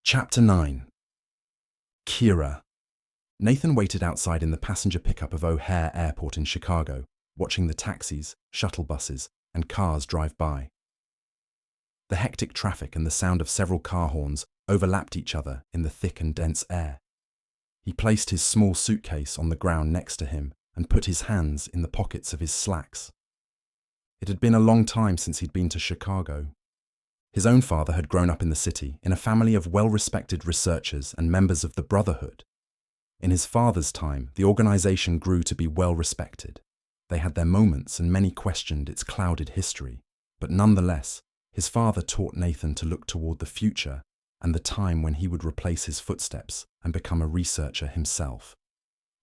Chapter 9. Kira. Nathan waited outside in the passenger pickup of O'Hare Airport in Chicago, watching the taxis, shuttle buses, and cars drive by. The hectic traffic and the sound of several car horns overlapped each other in the thick and dense air. He placed his small suitcase on the ground next to him and put his hands in the pockets of his slacks. It had been a long time since he'd been to Chicago. His own father had grown up in the city in a family of well-respected researchers and members of the Brotherhood. In his father's time, the organization grew to be well-respected. They had their moments and many questioned its clouded history, but nonetheless, his father taught Nathan to look toward the future and the time when he would replace his footsteps and become a researcher himself.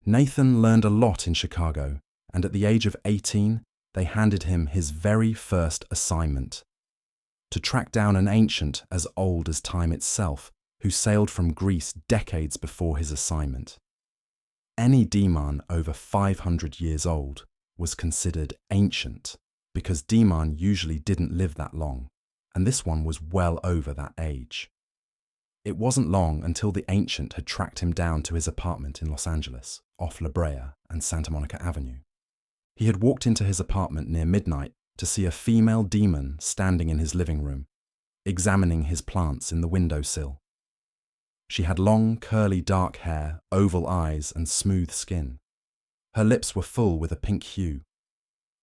Nathan learned a lot in Chicago, and at the age of 18, they handed him his very first assignment: to track down an ancient as old as time itself who sailed from Greece decades before his assignment. Any Deamhan over 500 years old was considered ancient because Deamhan usually didn't live that long, and this one was well over that age. It wasn't long until the ancient had tracked him down to his apartment in Los Angeles, off La Brea and Santa Monica Avenue. He had walked into his apartment near midnight to see a female demon standing in his living room, examining his plants in the windowsill. She had long, curly, dark hair, oval eyes, and smooth skin. Her lips were full with a pink hue.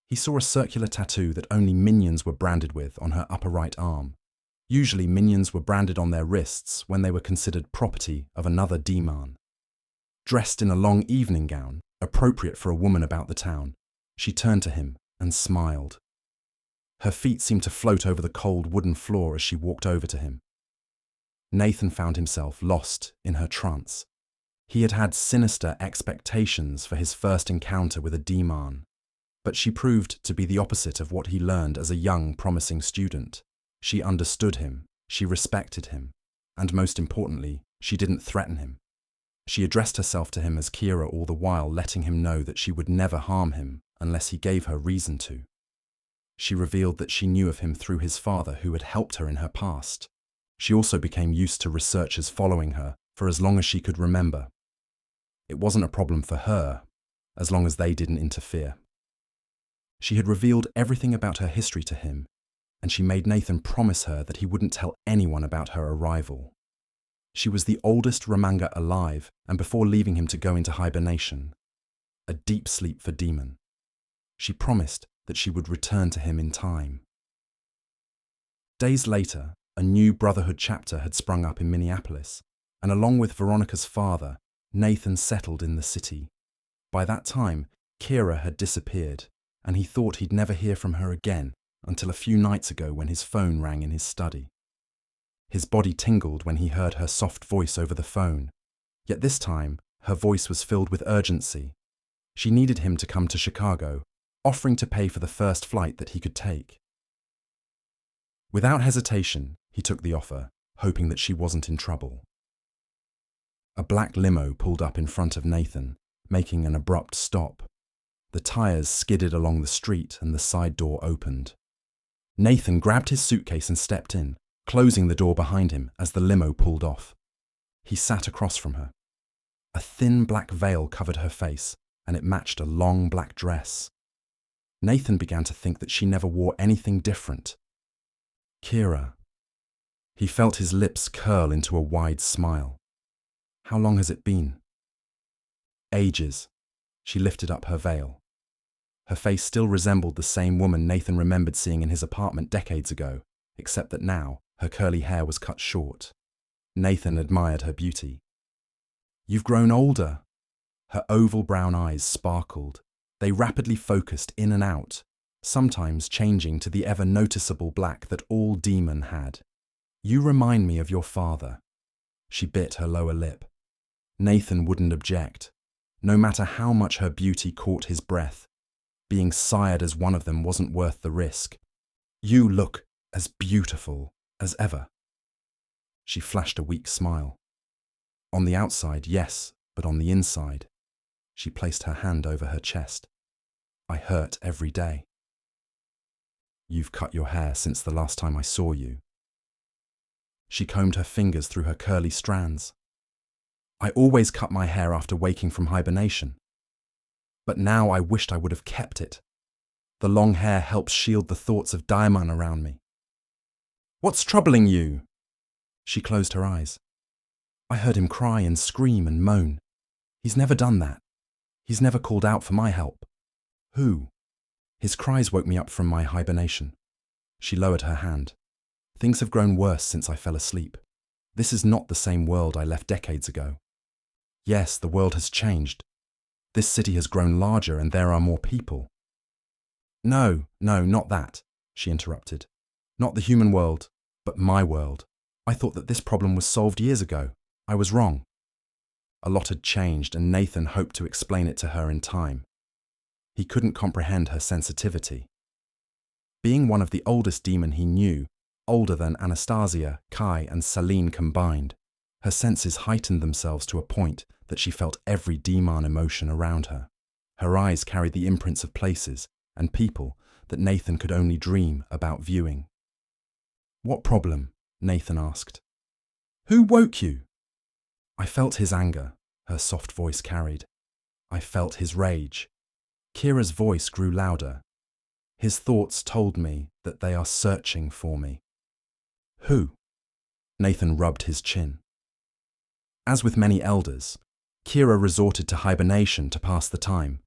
He saw a circular tattoo that only minions were branded with on her upper right arm. Usually minions were branded on their wrists when they were considered property of another Deamhan. Dressed in a long evening gown, appropriate for a woman about the town, she turned to him and smiled. Her feet seemed to float over the cold wooden floor as she walked over to him. Nathan found himself lost in her trance. He had had sinister expectations for his first encounter with a Deamhan, but she proved to be the opposite of what he learned as a young, promising student. She understood him, she respected him, and most importantly, she didn't threaten him. She addressed herself to him as Kira, all the while letting him know that she would never harm him unless he gave her reason to. She revealed that she knew of him through his father, who had helped her in her past. She also became used to researchers following her for as long as she could remember. It wasn't a problem for her, as long as they didn't interfere. She had revealed everything about her history to him, and she made Nathan promise her that he wouldn't tell anyone about her arrival. She was the oldest Ramanga alive, and before leaving him to go into hibernation, a deep sleep for Demon, she promised that she would return to him in time. Days later, a new Brotherhood chapter had sprung up in Minneapolis, and along with Veronica's father, Nathan settled in the city. By that time, Kira had disappeared, and he thought he'd never hear from her again until a few nights ago when his phone rang in his study. His body tingled when he heard her soft voice over the phone, yet this time her voice was filled with urgency. She needed him to come to Chicago, offering to pay for the first flight that he could take. Without hesitation, he took the offer, hoping that she wasn't in trouble. A black limo pulled up in front of Nathan, making an abrupt stop. The tires skidded along the street and the side door opened. Nathan grabbed his suitcase and stepped in, closing the door behind him as the limo pulled off. He sat across from her. A thin black veil covered her face, and it matched a long black dress. Nathan began to think that she never wore anything different. Kira. He felt his lips curl into a wide smile. How long has it been? Ages. She lifted up her veil. Her face still resembled the same woman Nathan remembered seeing in his apartment decades ago, except that now her curly hair was cut short. Nathan admired her beauty. You've grown older. Her oval brown eyes sparkled. They rapidly focused in and out, sometimes changing to the ever-noticeable black that all Deamhan had. You remind me of your father. She bit her lower lip. Nathan wouldn't object, no matter how much her beauty caught his breath. Being sired as one of them wasn't worth the risk. You look as beautiful as ever. She flashed a weak smile. On the outside, yes, but on the inside. She placed her hand over her chest. I hurt every day. You've cut your hair since the last time I saw you. She combed her fingers through her curly strands. I always cut my hair after waking from hibernation. But now I wished I would have kept it. The long hair helps shield the thoughts of Deamhan around me. What's troubling you? She closed her eyes. I heard him cry and scream and moan. He's never done that. He's never called out for my help. Who? His cries woke me up from my hibernation. She lowered her hand. Things have grown worse since I fell asleep. This is not the same world I left decades ago. Yes, the world has changed. This city has grown larger and there are more people. No, not that, she interrupted. Not the human world, but my world. I thought that this problem was solved years ago. I was wrong. A lot had changed and Nathan hoped to explain it to her in time. He couldn't comprehend her sensitivity. Being one of the oldest demon he knew, older than Anastasia, Kai and Celine combined, her senses heightened themselves to a point that she felt every Deamhan emotion around her. Her eyes carried the imprints of places and people that Nathan could only dream about viewing. What problem? Nathan asked. Who woke you? I felt his anger, her soft voice carried. I felt his rage. Kira's voice grew louder. His thoughts told me that they are searching for me. Who? Nathan rubbed his chin. As with many elders, Kira resorted to hibernation to pass the time.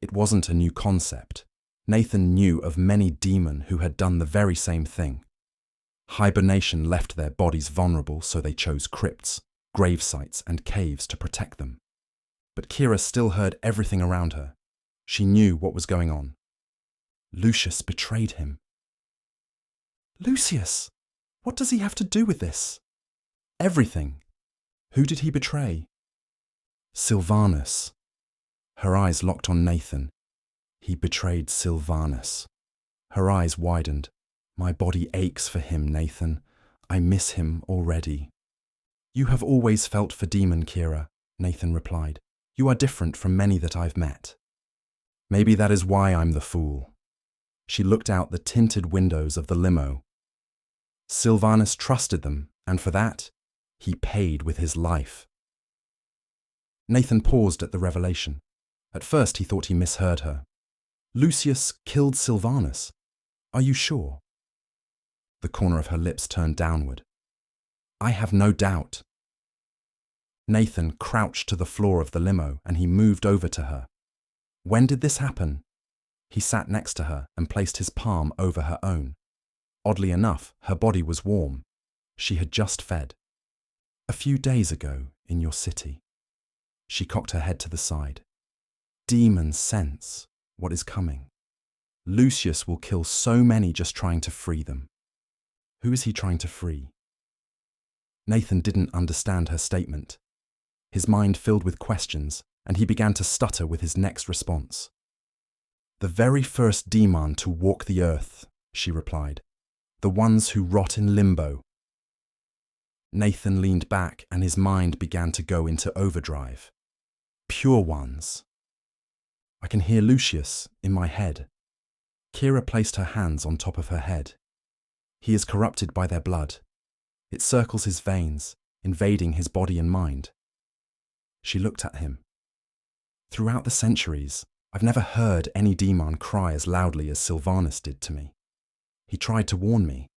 It wasn't a new concept. Nathan knew of many demon who had done the very same thing. Hibernation left their bodies vulnerable, so they chose crypts, grave sites and caves to protect them. But Kira still heard everything around her. She knew what was going on. Lucius betrayed him. Lucius! What does he have to do with this? Everything. Who did he betray? Sylvanus. Her eyes locked on Nathan. He betrayed Sylvanus. Her eyes widened. My body aches for him, Nathan. I miss him already. You have always felt for Demon, Kira, Nathan replied. You are different from many that I've met. Maybe that is why I'm the fool. She looked out the tinted windows of the limo. Sylvanus trusted them, and for that, he paid with his life. Nathan paused at the revelation. At first he thought he misheard her. Lucius killed Sylvanus. Are you sure? The corner of her lips turned downward. I have no doubt. Nathan crouched to the floor of the limo and he moved over to her. When did this happen? He sat next to her and placed his palm over her own. Oddly enough, her body was warm. She had just fed. A few days ago, in your city. She cocked her head to the side. Demons sense what is coming. Lucius will kill so many just trying to free them. Who is he trying to free? Nathan didn't understand her statement. His mind filled with questions, and he began to stutter with his next response. The very first demon to walk the earth, she replied. The ones who rot in limbo. Nathan leaned back and his mind began to go into overdrive. Pure ones. I can hear Lucius in my head. Kira placed her hands on top of her head. He is corrupted by their blood. It circles his veins, invading his body and mind. She looked at him. Throughout the centuries, I've never heard any demon cry as loudly as Sylvanus did to me. He tried to warn me.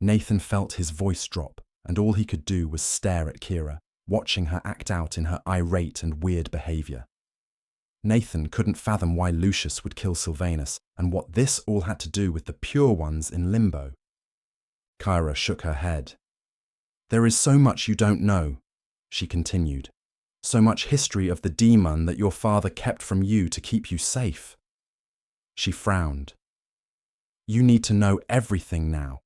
Nathan felt his voice drop, and all he could do was stare at Kira, watching her act out in her irate and weird behavior. Nathan couldn't fathom why Lucius would kill Sylvanus and what this all had to do with the pure ones in limbo. Kira shook her head. There is so much you don't know, she continued. So much history of the demon that your father kept from you to keep you safe. She frowned. You need to know everything now.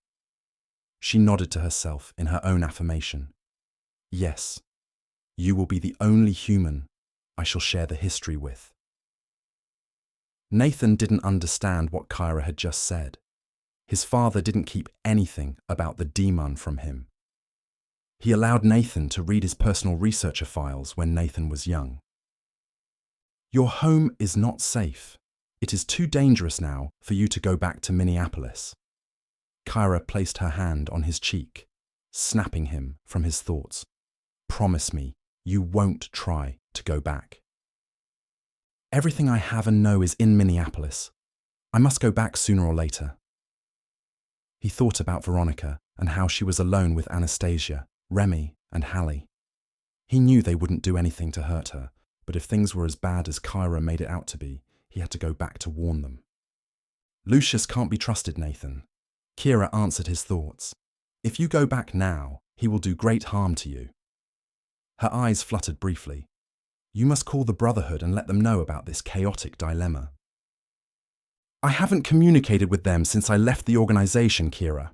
She nodded to herself in her own affirmation. Yes, you will be the only human I shall share the history with. Nathan didn't understand what Kira had just said. His father didn't keep anything about the demon from him. He allowed Nathan to read his personal researcher files when Nathan was young. Your home is not safe. It is too dangerous now for you to go back to Minneapolis. Kira placed her hand on his cheek. snapping him from his thoughts. Promise me you won't try to go back. Everything I have and know is in Minneapolis. I must go back sooner or later. He thought about Veronica and how she was alone with Anastasia, Remy, and Hallie. He knew they wouldn't do anything to hurt her, but if things were as bad as Kyra made it out to be, he had to go back to warn them. Lucius can't be trusted, Nathan. Kira answered his thoughts. If you go back now, he will do great harm to you. Her eyes fluttered briefly. You must call the Brotherhood and let them know about this chaotic dilemma. I haven't communicated with them since I left the organization, Kira.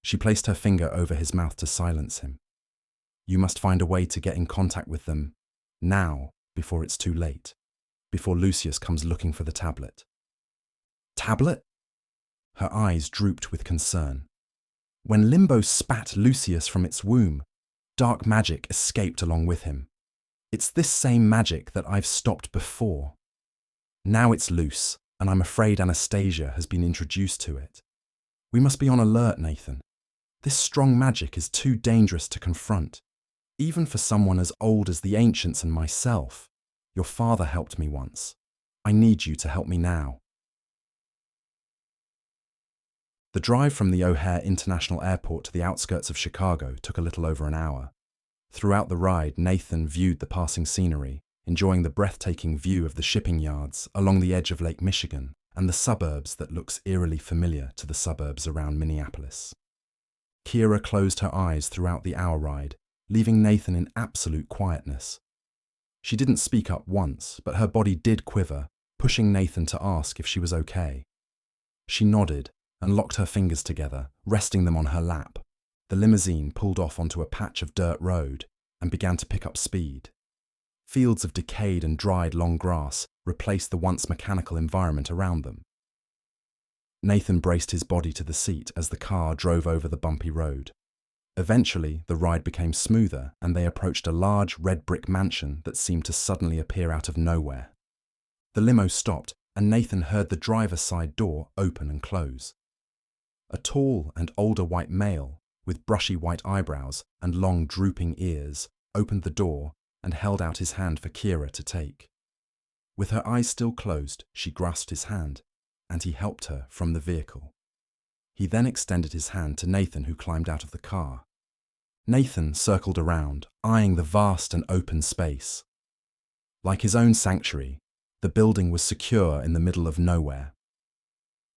She placed her finger over his mouth to silence him. You must find a way to get in contact with them now, before it's too late, before Lucius comes looking for the tablet. Tablet? Her eyes drooped with concern. When Limbo spat Lucius from its womb, dark magic escaped along with him. It's this same magic that I've stopped before. Now it's loose, and I'm afraid Anastasia has been introduced to it. We must be on alert, Nathan. This strong magic is too dangerous to confront, even for someone as old as the ancients and myself. Your father helped me once. I need you to help me now. The drive from the O'Hare International Airport to the outskirts of Chicago took a little over an hour. Throughout the ride, Nathan viewed the passing scenery, enjoying the breathtaking view of the shipping yards along the edge of Lake Michigan and the suburbs that looks eerily familiar to the suburbs around Minneapolis. Kira closed her eyes throughout the hour ride, leaving Nathan in absolute quietness. She didn't speak up once, but her body did quiver, pushing Nathan to ask if she was okay. She nodded and locked her fingers together, resting them on her lap. The limousine pulled off onto a patch of dirt road and began to pick up speed. Fields of decayed and dried long grass replaced the once mechanical environment around them. Nathan braced his body to the seat as the car drove over the bumpy road. Eventually, the ride became smoother and they approached a large red brick mansion that seemed to suddenly appear out of nowhere. The limo stopped and Nathan heard the driver's side door open and close. A tall and older white male, with brushy white eyebrows and long drooping ears, opened the door and held out his hand for Kira to take. With her eyes still closed, she grasped his hand, and he helped her from the vehicle. He then extended his hand to Nathan, who climbed out of the car. Nathan circled around, eyeing the vast and open space. Like his own sanctuary, the building was secure in the middle of nowhere.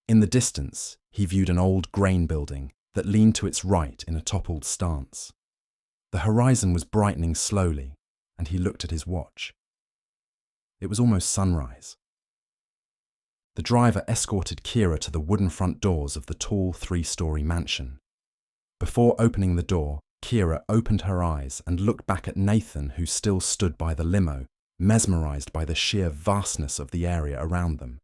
In the distance, he viewed an old grain building that leaned to its right in a toppled stance. The horizon was brightening slowly, and he looked at his watch. It was almost sunrise. The driver escorted Kira to the wooden front doors of the tall 3-story mansion. Before opening the door, Kira opened her eyes and looked back at Nathan, who still stood by the limo, mesmerized by the sheer vastness of the area around them.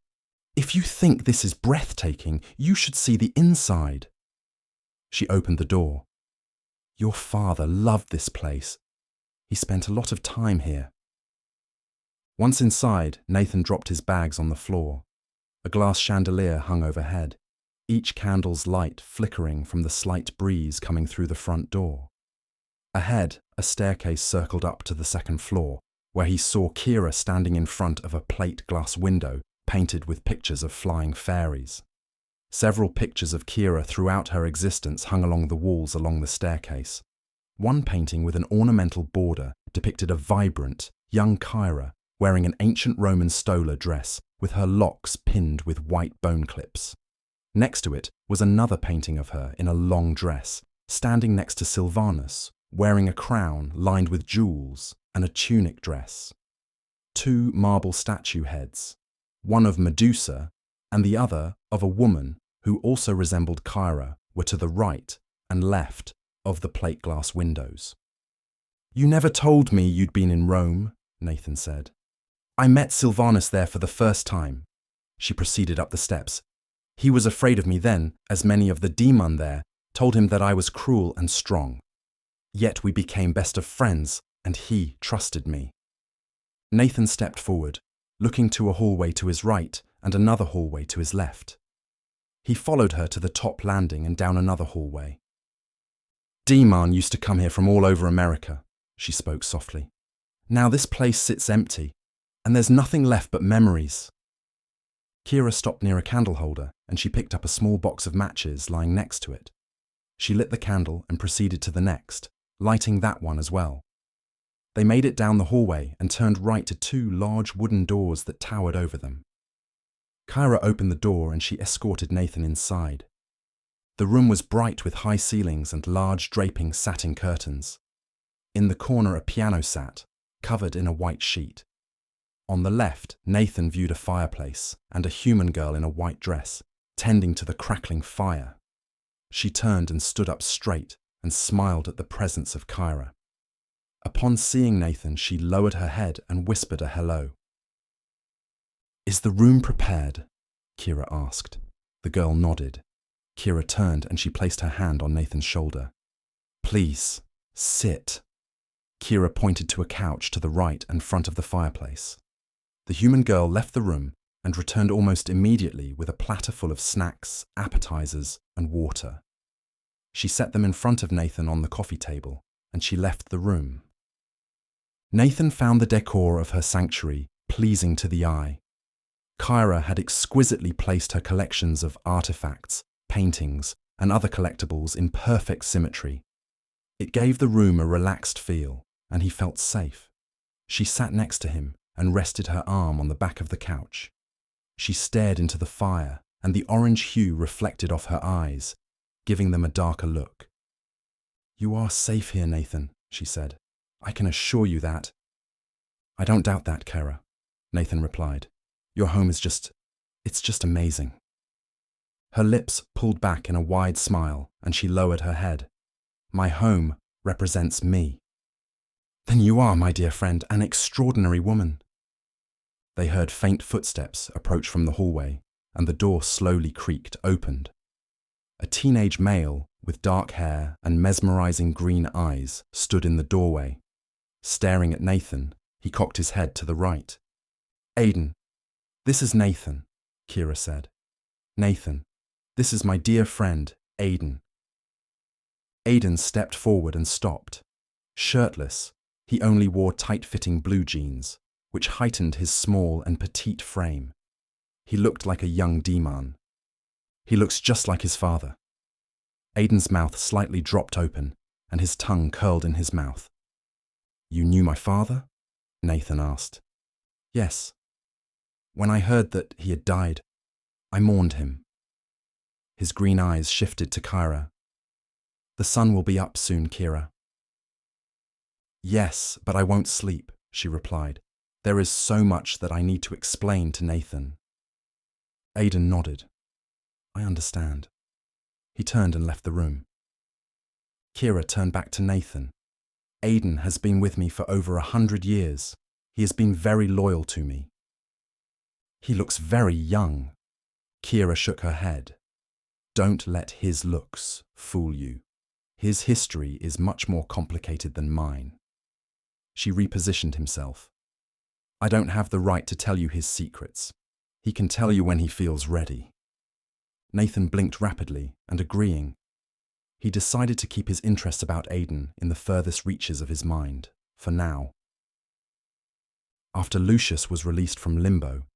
If you think this is breathtaking, you should see the inside. She opened the door. Your father loved this place. He spent a lot of time here. Once inside, Nathan dropped his bags on the floor. A glass chandelier hung overhead, each candle's light flickering from the slight breeze coming through the front door. Ahead, a staircase circled up to the second floor, where he saw Kira standing in front of a plate glass window painted with pictures of flying fairies. Several pictures of Kira throughout her existence hung along the walls along the staircase. One painting with an ornamental border depicted a vibrant, young Kira wearing an ancient Roman stola dress with her locks pinned with white bone clips. Next to it was another painting of her in a long dress, standing next to Sylvanus, wearing a crown lined with jewels and a tunic dress. 2 marble statue heads, one of Medusa and the other of a woman who also resembled Kira, were to the right and left of the plate glass windows. You never told me you'd been in Rome, Nathan said. I met Sylvanus there for the first time. She proceeded up the steps. He was afraid of me then, as many of the Deamhan there told him that I was cruel and strong. Yet we became best of friends, and he trusted me. Nathan stepped forward, looking to a hallway to his right and another hallway to his left. He followed her to the top landing and down another hallway. Deamhan used to come here from all over America, she spoke softly. Now this place sits empty, and there's nothing left but memories. Kira stopped near a candle holder, and she picked up a small box of matches lying next to it. She lit the candle and proceeded to the next, lighting that one as well. They made it down the hallway and turned right to two large wooden doors that towered over them. Kira opened the door and she escorted Nathan inside. The room was bright with high ceilings and large draping satin curtains. In the corner a piano sat, covered in a white sheet. On the left, Nathan viewed a fireplace and a human girl in a white dress, tending to the crackling fire. She turned and stood up straight and smiled at the presence of Kira. Upon seeing Nathan, she lowered her head and whispered a hello. "Is the room prepared?" Kira asked. The girl nodded. Kira turned and she placed her hand on Nathan's shoulder. "Please, sit." Kira pointed to a couch to the right and front of the fireplace. The human girl left the room and returned almost immediately with a platter full of snacks, appetizers, and water. She set them in front of Nathan on the coffee table, and she left the room. Nathan found the decor of her sanctuary pleasing to the eye. Kira had exquisitely placed her collections of artifacts, paintings, and other collectibles in perfect symmetry. It gave the room a relaxed feel, and he felt safe. She sat next to him and rested her arm on the back of the couch. She stared into the fire, and the orange hue reflected off her eyes, giving them a darker look. "You are safe here, Nathan," she said. "I can assure you that." "I don't doubt that, Kira," Nathan replied. "Your home is it's just amazing." Her lips pulled back in a wide smile, and she lowered her head. "My home represents me." "Then you are, my dear friend, an extraordinary woman." They heard faint footsteps approach from the hallway, and the door slowly creaked opened. A teenage male with dark hair and mesmerizing green eyes stood in the doorway. Staring at Nathan, he cocked his head to the right. "Aiden, this is Nathan," Kira said. "Nathan, this is my dear friend, Aiden." Aiden stepped forward and stopped. Shirtless, he only wore tight-fitting blue jeans, which heightened his small and petite frame. He looked like a young Deamhan. "He looks just like his father." Aiden's mouth slightly dropped open, and his tongue curled in his mouth. "You knew my father?" Nathan asked. "Yes. When I heard that he had died, I mourned him." His green eyes shifted to Kira. "The sun will be up soon, Kira." "Yes, but I won't sleep," she replied. "There is so much that I need to explain to Nathan." Aiden nodded. "I understand." He turned and left the room. Kira turned back to Nathan. "Aiden has been with me for over 100 years. He has been very loyal to me." "He looks very young." Kira shook her head. "Don't let his looks fool you. His history is much more complicated than mine." She repositioned himself. "I don't have the right to tell you his secrets. He can tell you when he feels ready." Nathan blinked rapidly and agreeing. He decided to keep his interest about Aiden in the furthest reaches of his mind, for now. After Lucius was released from limbo,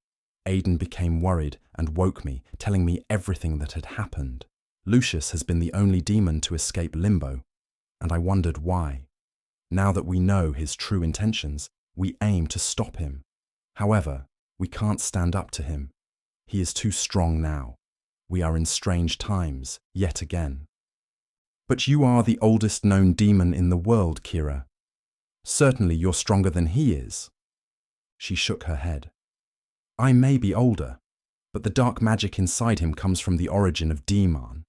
Aiden became worried and woke me, telling me everything that had happened. Lucius has been the only demon to escape limbo, and I wondered why. Now that we know his true intentions, we aim to stop him. However, we can't stand up to him. He is too strong now. We are in strange times, yet again. "But you are the oldest known demon in the world, Kira. Certainly you're stronger than he is." She shook her head. "I may be older, but the dark magic inside him comes from the origin of Deamhan.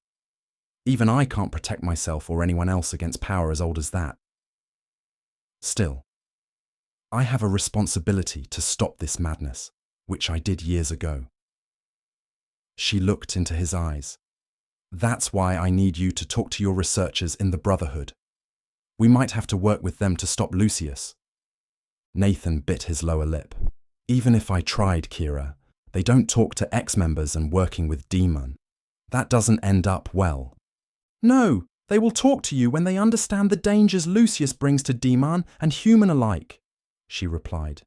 Even I can't protect myself or anyone else against power as old as that. Still, I have a responsibility to stop this madness, which I did years ago." She looked into his eyes. "That's why I need you to talk to your researchers in the Brotherhood. We might have to work with them to stop Lucius." Nathan bit his lower lip. "Even if I tried, Kira, they don't talk to ex-members and working with Deamhan. That doesn't end up well." "No, They will talk to you when they understand the dangers Lucius brings to Deamhan and human alike, she replied.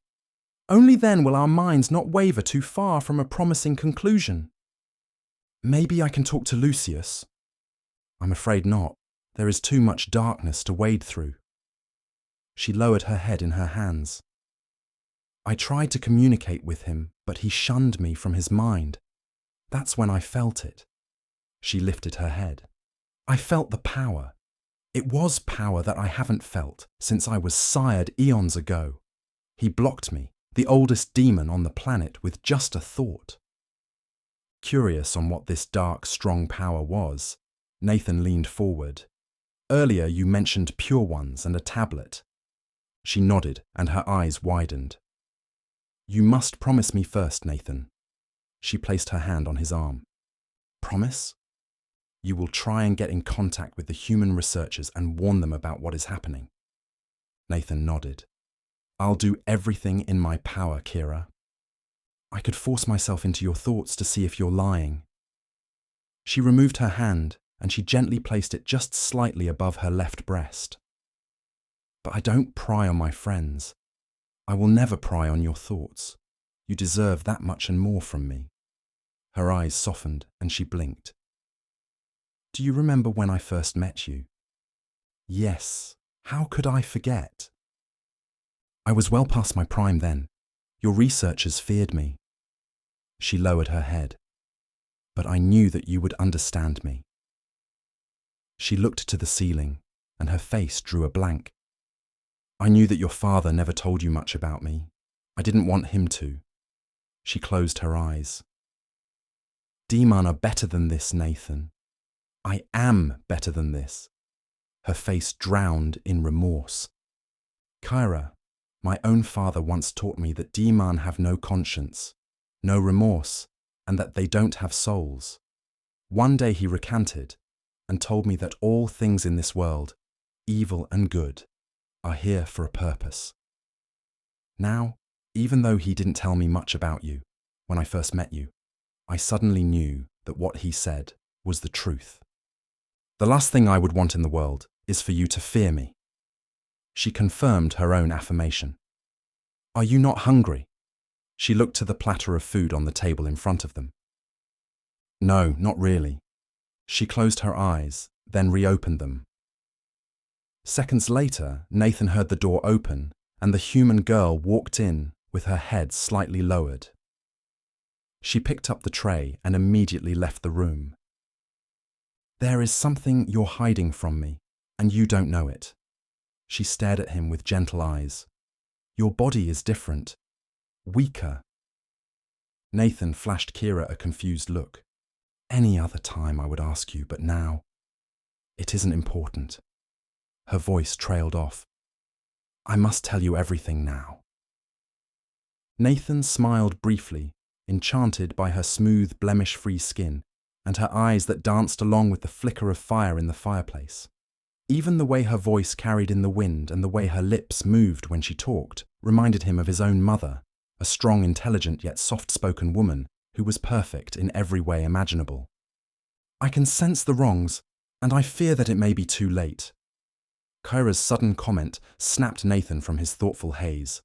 Only then will our minds not waver too far from a promising conclusion. Maybe I can talk to Lucius. I'm afraid not. There is too much darkness to wade through. She lowered her head in her hands. I tried to communicate with him, but he shunned me from his mind. That's when I felt it. She lifted her head. I felt the power. It was power that I haven't felt since I was sired eons ago. He blocked me, the oldest demon on the planet, with just a thought. Curious on what this dark, strong power was, Nathan leaned forward. Earlier you mentioned pure ones and a tablet. She nodded and her eyes widened. You must promise me first, Nathan. She placed her hand on his arm. Promise? You will try and get in contact with the human researchers and warn them about what is happening. Nathan nodded. I'll do everything in my power, Kira. I could force myself into your thoughts to see if you're lying. She removed her hand and she gently placed it just slightly above her left breast. But I don't pry on my friends. I will never pry on your thoughts. You deserve that much and more from me. Her eyes softened and she blinked. Do you remember when I first met you? Yes. How could I forget? I was well past my prime then. Your researchers feared me. She lowered her head. But I knew that you would understand me. She looked to the ceiling, and her face drew a blank. I knew that your father never told you much about me. I didn't want him to. She closed her eyes. Deamhan are better than this, Nathan. I am better than this. Her face drowned in remorse. Kyra, my own father once taught me that Deamhan have no conscience, no remorse, and that they don't have souls. One day he recanted and told me that all things in this world, evil and good, are here for a purpose. Now, even though he didn't tell me much about you when I first met you, I suddenly knew that what he said was the truth. The last thing I would want in the world is for you to fear me. She confirmed her own affirmation. Are you not hungry? She looked to the platter of food on the table in front of them. No, not really. She closed her eyes, then reopened them. Seconds later, Nathan heard the door open, and the human girl walked in with her head slightly lowered. She picked up the tray and immediately left the room. There is something you're hiding from me, and you don't know it. She stared at him with gentle eyes. Your body is different, weaker. Nathan flashed Kira a confused look. Any other time I would ask you, but now, it isn't important. Her voice trailed off. I must tell you everything now. Nathan smiled briefly, enchanted by her smooth, blemish-free skin and her eyes that danced along with the flicker of fire in the fireplace. Even the way her voice carried in the wind and the way her lips moved when she talked reminded him of his own mother, a strong, intelligent yet soft-spoken woman who was perfect in every way imaginable. I can sense the wrongs, and I fear that it may be too late. Kyra's sudden comment snapped Nathan from his thoughtful haze.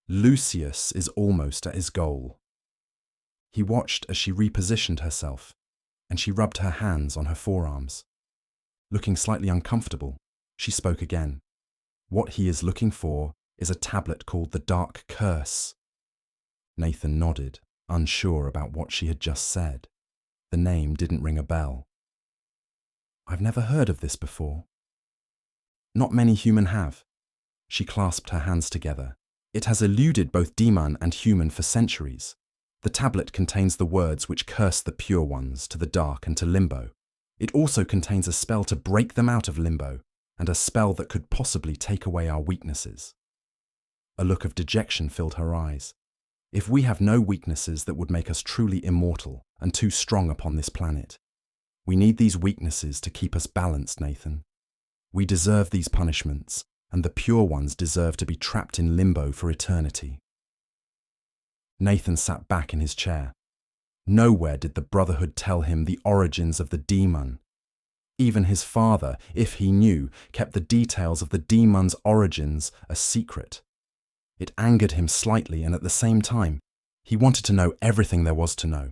Lucius is almost at his goal. He watched as she repositioned herself, and she rubbed her hands on her forearms. Looking slightly uncomfortable, she spoke again. What he is looking for is a tablet called the Dark Curse. Nathan nodded, unsure about what she had just said. The name didn't ring a bell. I've never heard of this before. Not many human have. She clasped her hands together. It has eluded both Deamhan and human for centuries. The tablet contains the words which curse the pure ones to the dark and to limbo. It also contains a spell to break them out of limbo, and a spell that could possibly take away our weaknesses. A look of dejection filled her eyes. If we have no weaknesses that would make us truly immortal and too strong upon this planet, we need these weaknesses to keep us balanced, Nathan. We deserve these punishments, and the pure ones deserve to be trapped in limbo for eternity. Nathan sat back in his chair. Nowhere did the Brotherhood tell him the origins of the Deamhan. Even his father, if he knew, kept the details of the demon's origins a secret. It angered him slightly, and at the same time, he wanted to know everything there was to know.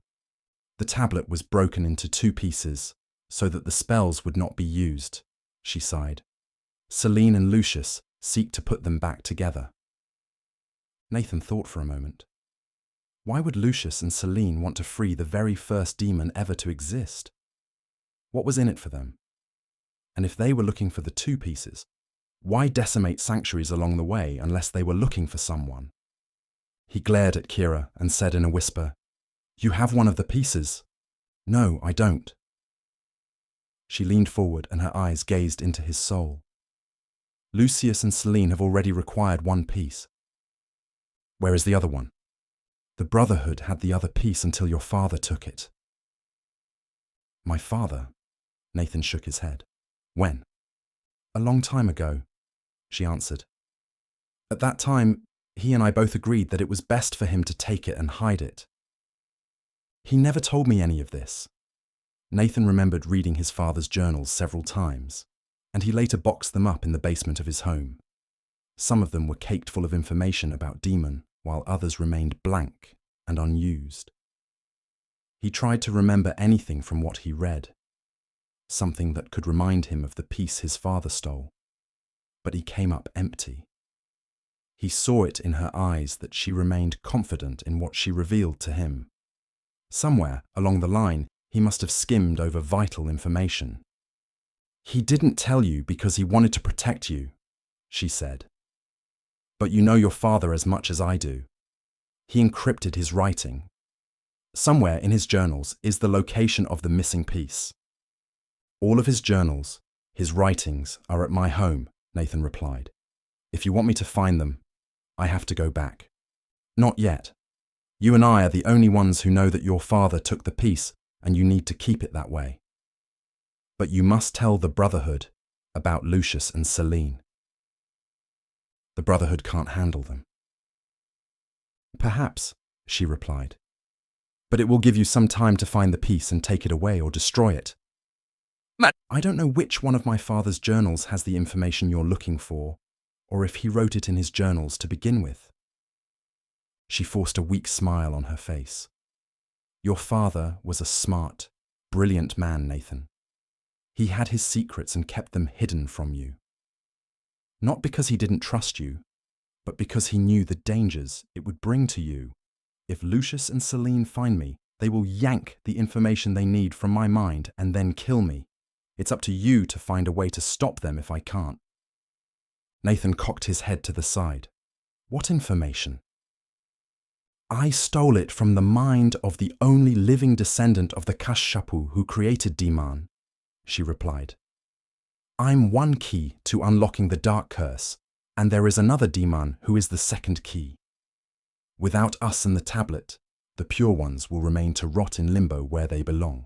The tablet was broken into 2 pieces, so that the spells would not be used, she sighed. Selene and Lucius seek to put them back together. Nathan thought for a moment. Why would Lucius and Selene want to free the very first demon ever to exist? What was in it for them? And if they were looking for the 2 pieces, why decimate sanctuaries along the way unless they were looking for someone? He glared at Kira and said in a whisper, "You have one of the pieces." "No, I don't." She leaned forward and her eyes gazed into his soul. "Lucius and Selene have already required 1 piece. Where is the other one?" "The Brotherhood had the other piece until your father took it." "My father?" Nathan shook his head. "When?" "A long time ago," she answered. "At that time, he and I both agreed that it was best for him to take it and hide it. He never told me any of this." Nathan remembered reading his father's journals several times, and he later boxed them up in the basement of his home. Some of them were caked full of information about Deamhan, while others remained blank and unused. He tried to remember anything from what he read, something that could remind him of the piece his father stole, but he came up empty. He saw it in her eyes that she remained confident in what she revealed to him. Somewhere along the line, he must have skimmed over vital information. "He didn't tell you because he wanted to protect you," she said. "But you know your father as much as I do. He encrypted his writing. Somewhere in his journals is the location of the missing piece." "All of his journals, his writings, are at my home," Nathan replied. "If you want me to find them, I have to go back." "Not yet. You and I are the only ones who know that your father took the piece, and you need to keep it that way. But you must tell the Brotherhood about Lucius and Selene. The Brotherhood can't handle them." "Perhaps," she replied. "But it will give you some time to find the piece and take it away or destroy it." "I don't know which one of my father's journals has the information you're looking for, or if he wrote it in his journals to begin with." She forced a weak smile on her face. "Your father was a smart, brilliant man, Nathan. He had his secrets and kept them hidden from you. Not because he didn't trust you, but because he knew the dangers it would bring to you. If Lucius and Selene find me, they will yank the information they need from my mind and then kill me. It's up to you to find a way to stop them if I can't." Nathan cocked his head to the side. "What information?" "I stole it from the mind of the only living descendant of the Kashapu who created Deamhan," she replied. "I'm one key to unlocking the dark curse, and there is another Deamhan who is the second key. Without us and the tablet, the pure ones will remain to rot in limbo where they belong."